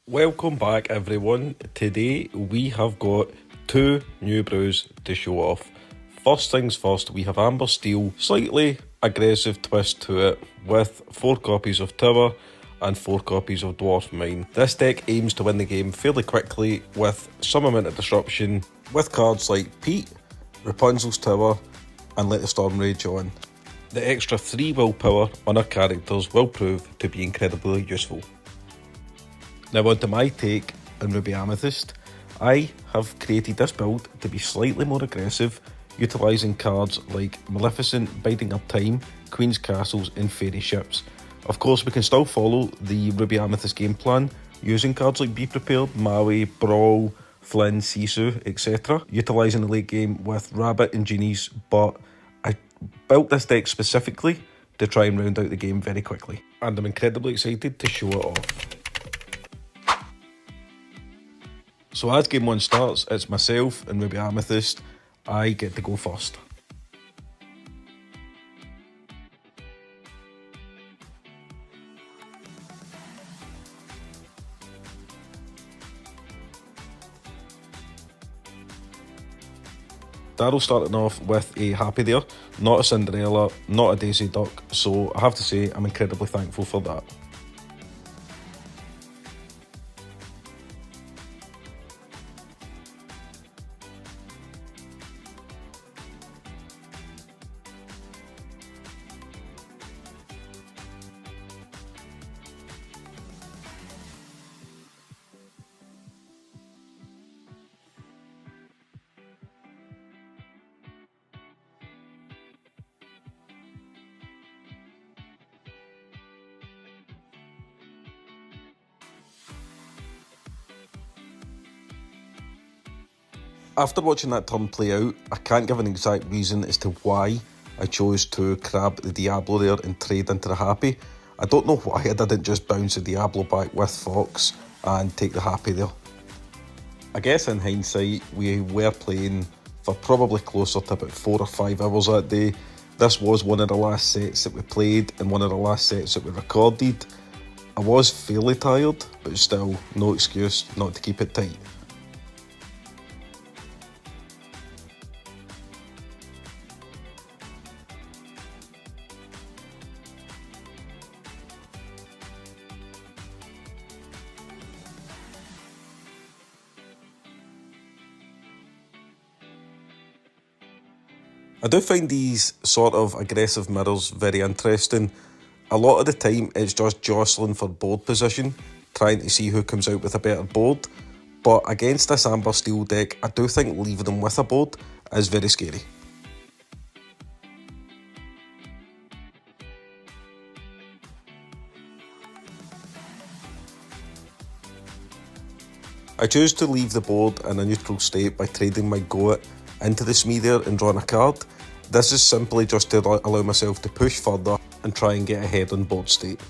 Welcome back everyone. Today we have got two new brews to show off. First things first, we have Amber Steel, slightly aggressive twist to it with 4 copies of Tower and 4 copies of Dwarf Mine. This deck aims to win the game fairly quickly with some amount of disruption with cards like Pete, Rapunzel's Tower and Let the Storm Rage On. The extra 3 willpower on our characters will prove to be incredibly useful. Now on to my take on Ruby Amethyst. I have created this build to be slightly more aggressive, utilising cards like Maleficent, Biding Up Time, Queen's Castles and Fairy Ships. Of course we can still follow the Ruby Amethyst game plan, using cards like Be Prepared, Maui, Brawl, Flynn, Sisu, etc. Utilising the late game with Rabbit and Genies, but I built this deck specifically to try and round out the game very quickly. And I'm incredibly excited to show it off. So as game 1 starts, it's myself and Ruby Amethyst. I get to go first. Daryl starting off with a Happy there, not a Cinderella, not a Daisy Duck, so I have to say I'm incredibly thankful for that. After watching that turn play out, I can't give an exact reason as to why I chose to grab the Diablo there and trade into the Happy. I don't know why I didn't just bounce the Diablo back with Fox and take the Happy there. I guess in hindsight, we were playing for probably closer to about 4 or 5 hours that day. This was one of the last sets that we played and one of the last sets that we recorded. I was fairly tired, but still no excuse not to keep it tight. I do find these sort of aggressive mirrors very interesting. A lot of the time it's just jostling for board position, trying to see who comes out with a better board, but against this Amber Steel deck I do think leaving them with a board is very scary. I choose to leave the board in a neutral state by trading my Goat into the Smeather and drawing a card. This is simply just to allow myself to push further and try and get ahead on board state.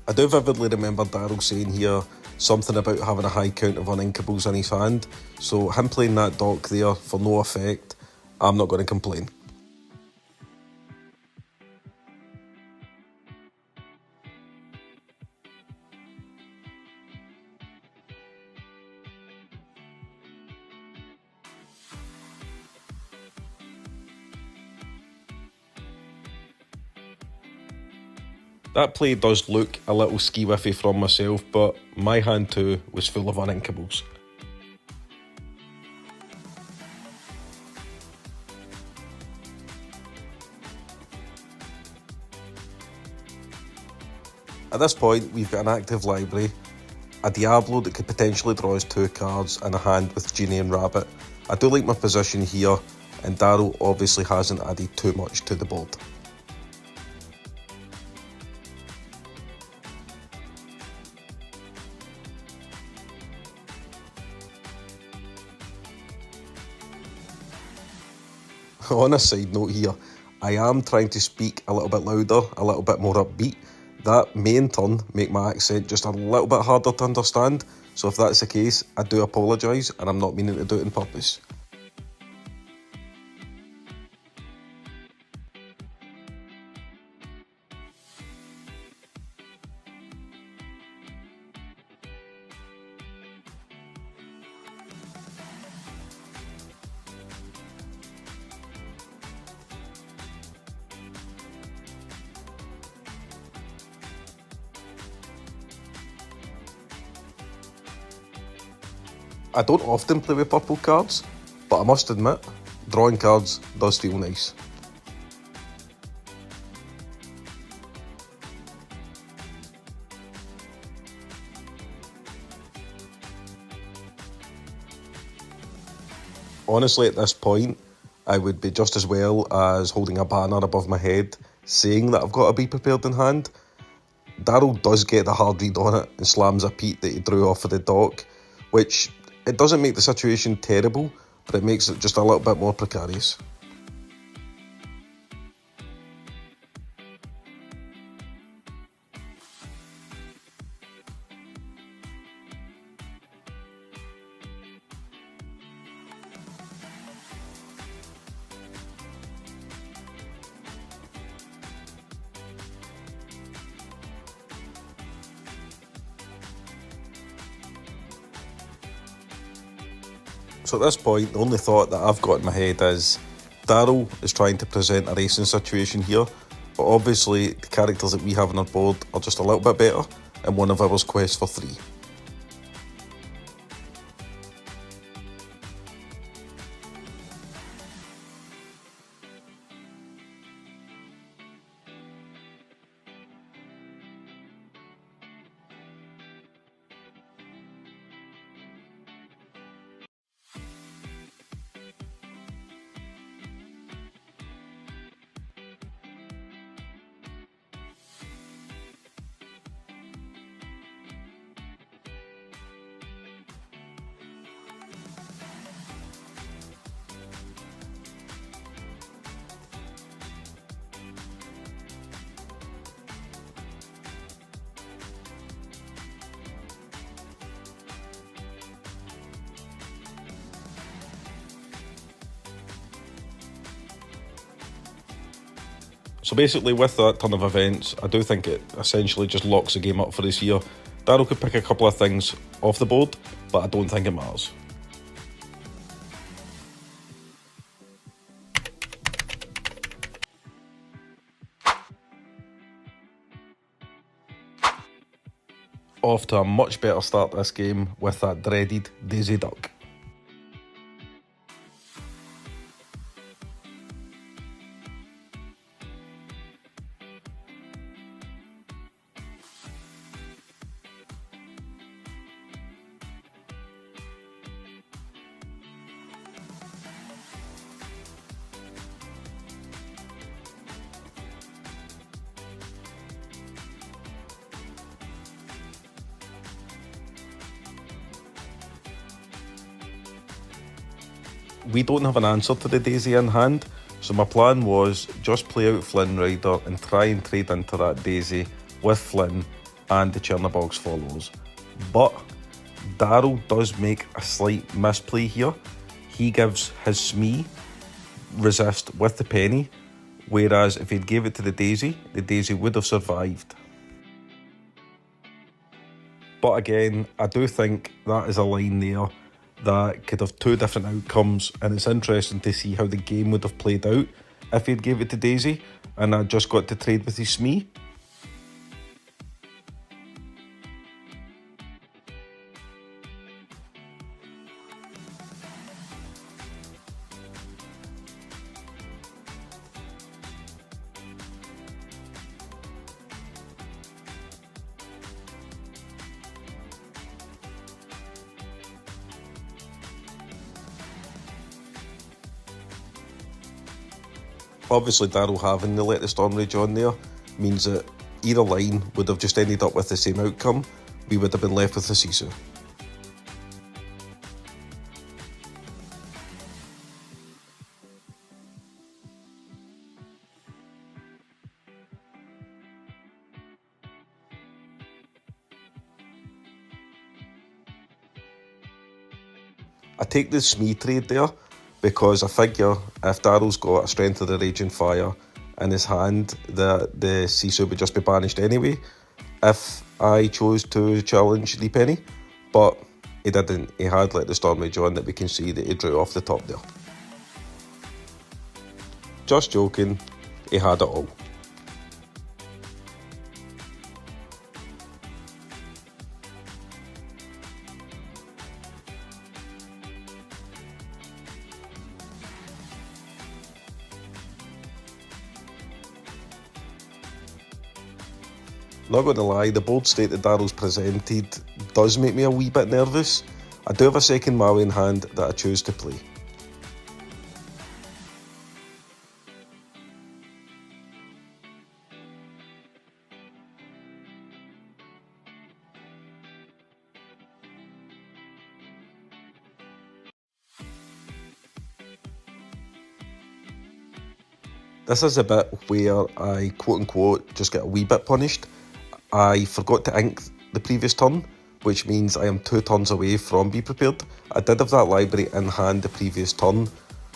I do vividly remember Daryl saying here something about having a high count of uninkables in his hand, so him playing that dock there for no effect, I'm not going to complain. That play does look a little ski-whiffy from myself, but my hand too was full of uninkables. At this point we've got an active library, a Diablo that could potentially draw us 2 cards and a hand with Genie and Rabbit. I do like my position here, and Daryl obviously hasn't added too much to the board. On a side note here, I am trying to speak a little bit louder, a little bit more upbeat. That may in turn make my accent just a little bit harder to understand, so if that's the case, I do apologise and I'm not meaning to do it on purpose. I don't often play with purple cards, but I must admit, drawing cards does feel nice. Honestly, at this point, I would be just as well as holding a banner above my head saying that I've got to be prepared in hand. Daryl does get the hard read on it and slams a Pete that he drew off of the dock, which it doesn't make the situation terrible, but it makes it just a little bit more precarious. So at this point, the only thought that I've got in my head is Daryl is trying to present a racing situation here, but obviously the characters that we have on our board are just a little bit better, and one of ours quests for 3. So basically with that turn of events, I do think it essentially just locks the game up for us here. Daryl could pick a couple of things off the board, but I don't think it matters. Off to a much better start this game with that dreaded Daisy Duck. We don't have an answer to the Daisy in hand, so my plan was just play out Flynn Rider and try and trade into that Daisy with Flynn and the Chernobog's follows. But Daryl does make a slight misplay here. He gives his Smee resist with the penny, whereas if he'd gave it to the Daisy would have survived. But again, I do think that is a line there that could have 2 different outcomes, and it's interesting to see how the game would have played out if he'd gave it to Daisy and I just got to trade with his Smee. Obviously Daryl having the Let the Storm Rage on there means that either line would have just ended up with the same outcome. We would have been left with the Sisu. I take the Smee trade there because I figure if Daryl's got a Strength of the Raging Fire in his hand, the Sisu would just be banished anyway if I chose to challenge the penny, but he didn't. He had Let the Storm Rage on that we can see that he drew off the top there. Just joking, he had it all. Not going to lie, the board state that Daryl's presented does make me a wee bit nervous. I do have a second Maui in hand that I choose to play. This is a bit where I quote unquote just get a wee bit punished. I forgot to ink the previous turn, which means I am 2 turns away from Be Prepared. I did have that library in hand the previous turn,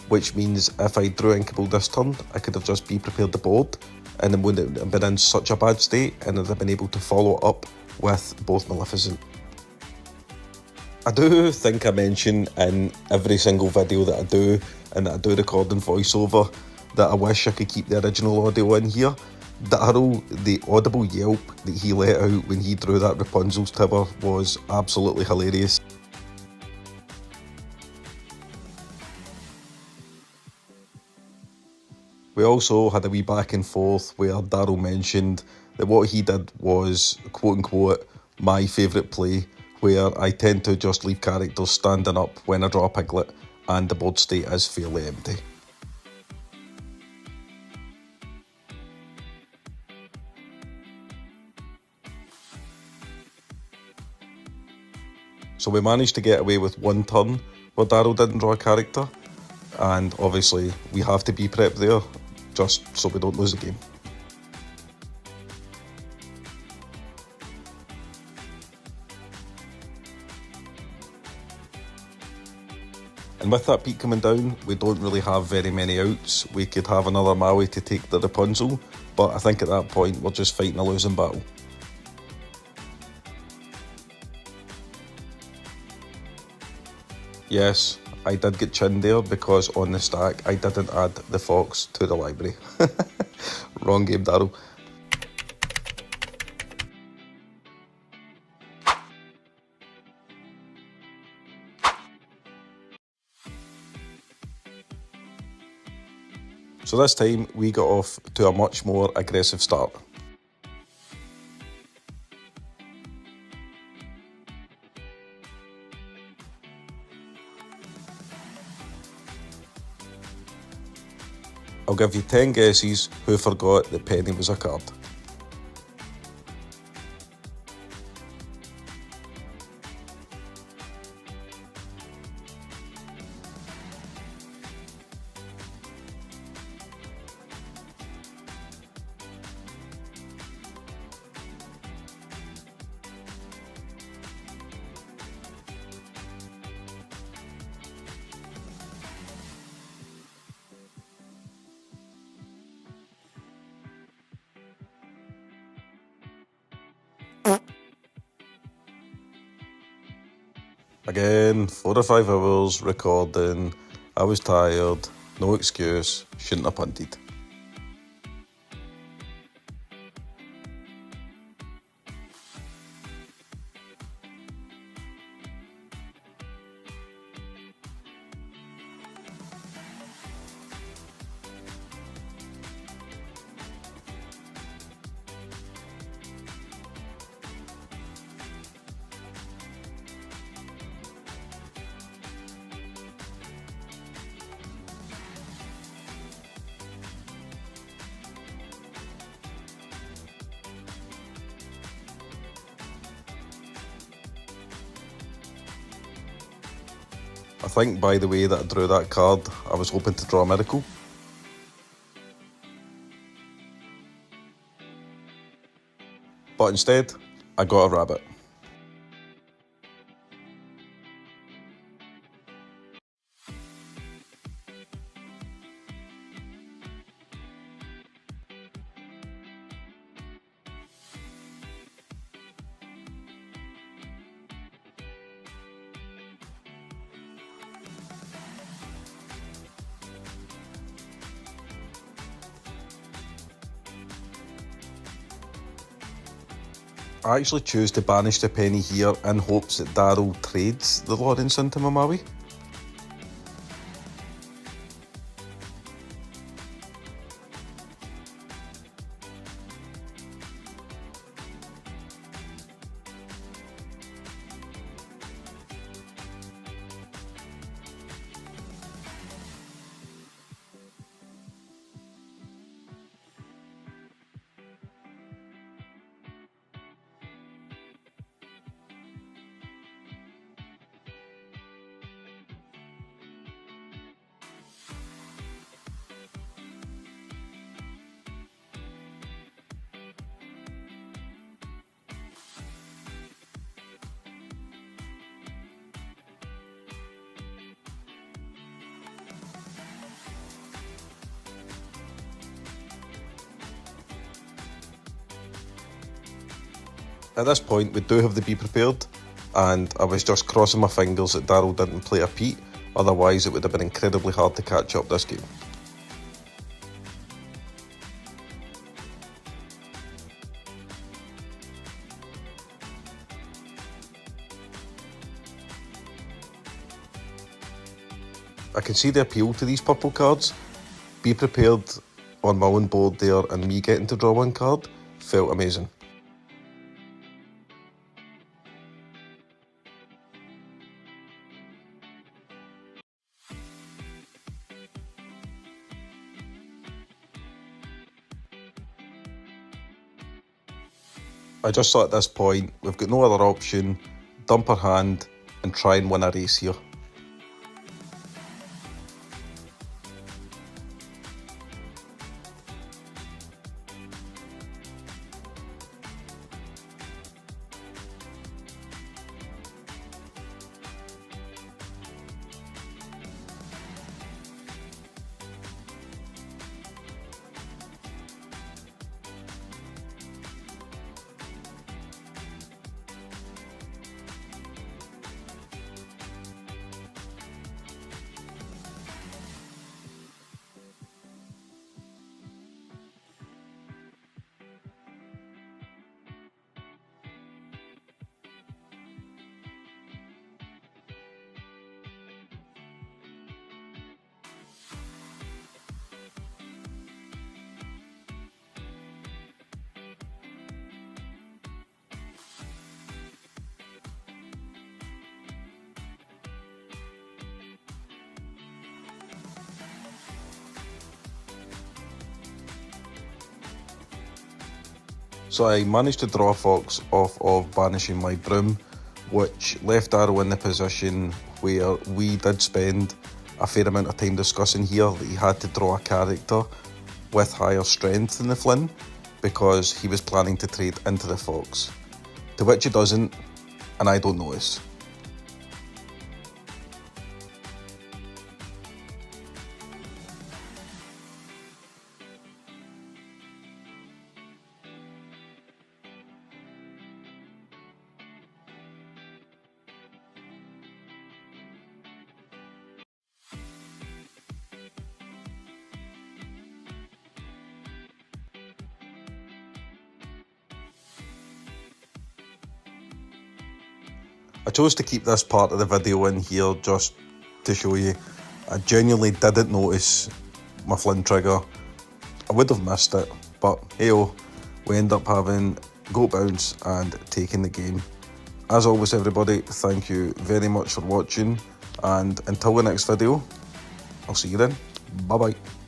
which means if I drew Inkable this turn, I could have just Be Prepared the board, and then wouldn't have been in such a bad state, and I'd have been able to follow up with both Maleficent. I do think I mention in every single video that I do, and that I do record in voiceover, that I wish I could keep the original audio in here. Daryl, the audible yelp that he let out when he drew that Rapunzel's tower was absolutely hilarious. We also had a wee back and forth where Daryl mentioned that what he did was, quote unquote, my favourite play, where I tend to just leave characters standing up when I draw a piglet and the board state is fairly empty. So we managed to get away with one turn where Daryl didn't draw a character, and obviously we have to be prepped there just so we don't lose the game. And with that peak coming down, we don't really have very many outs. We could have another Maui to take the Rapunzel, but I think at that point we're just fighting a losing battle. Yes, I did get chinned there because on the stack I didn't add the fox to the library. Wrong game, Daryl. So this time we got off to a much more aggressive start. I'll give you 10 guesses who forgot that Penny was a card. Again, 4 or 5 hours recording, I was tired, no excuse, shouldn't have punted. I think by the way that I drew that card, I was hoping to draw a miracle. But instead, I got a rabbit. I actually choose to banish the penny here in hopes that Daryl trades the Lawrence into my Maui. At this point we do have the be prepared, and I was just crossing my fingers that Daryl didn't play a Pete, otherwise it would have been incredibly hard to catch up this game. I can see the appeal to these purple cards. Be prepared on my own board there, and me getting to draw one card felt amazing. I just thought at this point, we've got no other option, dump our hand and try and win a race here. So I managed to draw a fox off of banishing my broom, which left Arrow in the position where we did spend a fair amount of time discussing here that he had to draw a character with higher strength than the Flynn, because he was planning to trade into the fox, to which he doesn't, and I don't notice. I chose to keep this part of the video in here just to show you. I genuinely didn't notice my Flynn trigger. I would have missed it, but hey-oh, we end up having goat bounce and taking the game. As always everybody, thank you very much for watching, and until the next video, I'll see you then. Bye bye.